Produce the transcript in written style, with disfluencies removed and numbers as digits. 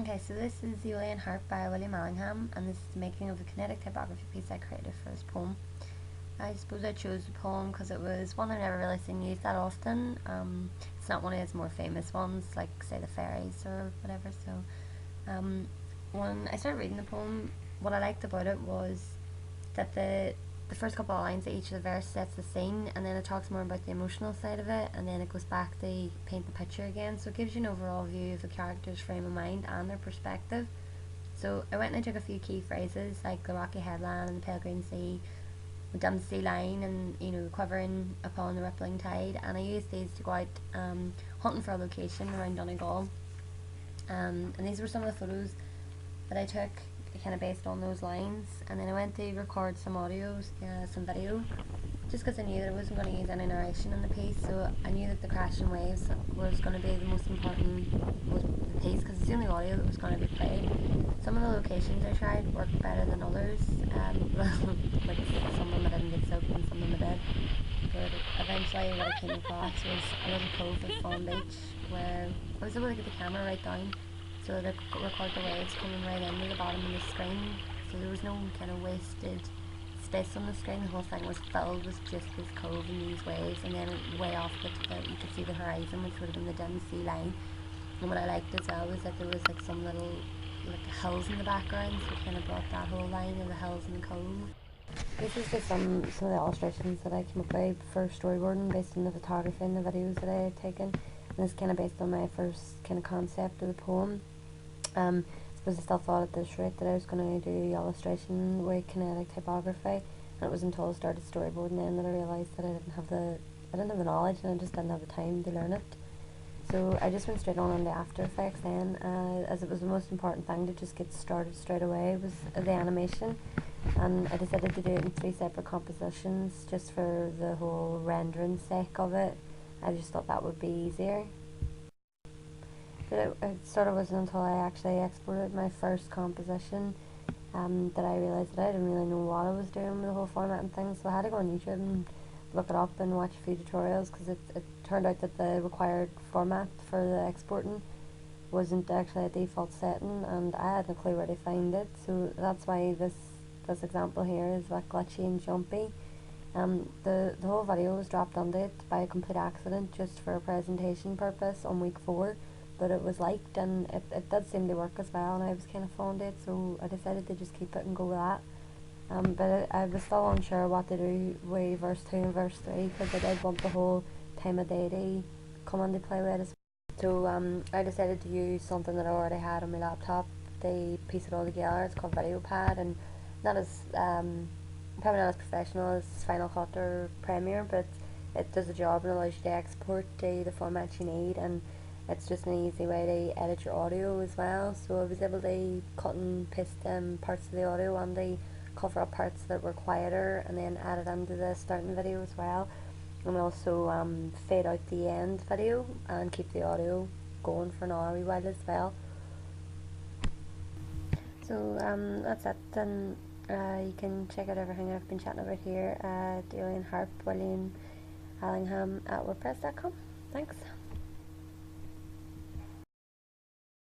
Okay, so this is the Aeolian Harp by William Allingham, and this is the making of the kinetic typography piece I created for this poem. I suppose I chose the poem because it was one I've never really seen used that often. It's not one of his more famous ones, like say the fairies or whatever. So when I started reading the poem, what I liked about it was that the first couple of lines of each of the verse sets the scene, and then it talks more about the emotional side of it, and then it goes back to paint the picture again. So it gives you an overall view of the character's frame of mind and their perspective. So I went and I took a few key phrases like the rocky headland and the pale green sea, the dim sea line, and quivering upon the rippling tide, and I used these to go out hunting for a location around Donegal. And these were some of the photos that I took kind of based on those lines, and then I went to record some audios, some video, just because I knew that I wasn't going to use any narration in the piece. So I knew that the crashing waves was going to be the most important was the piece, because it's the only audio that was going to be played. Some of the locations I tried worked better than others. Like some of them I didn't get soaked and some of them I did. But eventually what I came across was a little cove at Fawn Beach where I was able to get the camera right down so that I could record the waves coming right into the bottom of the screen. So there was no kind of wasted space on the screen. The whole thing was filled with just this cove and these waves, and then way off it you could see the horizon, which would have been the dim sea line. And what I liked as well was that there was like some little like hills in the background, so it kind of brought that whole line of the hills and the cove. This is just some of the illustrations that I came up with for storyboarding based on the photography and the videos that I had taken. And this is kind of based on my first kind of concept of the poem. I suppose I still thought at this rate that I was going to do illustration with kinetic typography, and it was until I started storyboarding then that I realised that I didn't have the knowledge, and I just didn't have the time to learn it. So I just went straight on into After Effects then, as it was the most important thing to just get started straight away was the animation, and I decided to do it in 3 separate compositions just for the whole rendering sake of it. I just thought that would be easier. But it sort of wasn't until I actually exported my first composition that I realised that I didn't really know what I was doing with the whole format and things, so I had to go on YouTube and look it up and watch a few tutorials, because it turned out that the required format for the exporting wasn't actually a default setting, and I had no clue where to find it, so that's why this example here is like glitchy and jumpy. The whole video was dropped onto it by a complete accident just for a presentation purpose on week 4, but it was liked and it did seem to work as well, and I was kind of fond of it, so I decided to just keep it and go with that. But I was still unsure what to do with verse 2 and verse 3, because I did want the whole time of day to come into play with it as well. So I decided to use something that I already had on my laptop to piece it all together. It's called VideoPad, and not as probably not as professional as Final Cut or Premiere, but it does the job and allows you to export to the format you need, and it's just an easy way to edit your audio as well. So I was able to cut and paste parts of the audio and the cover up parts that were quieter, and then add it into the starting video as well, and also fade out the end video and keep the audio going for another wee while as well. So that's it, and you can check out everything I've been chatting about here at Aeolian Harp, William Allingham at WordPress.com. Thanks.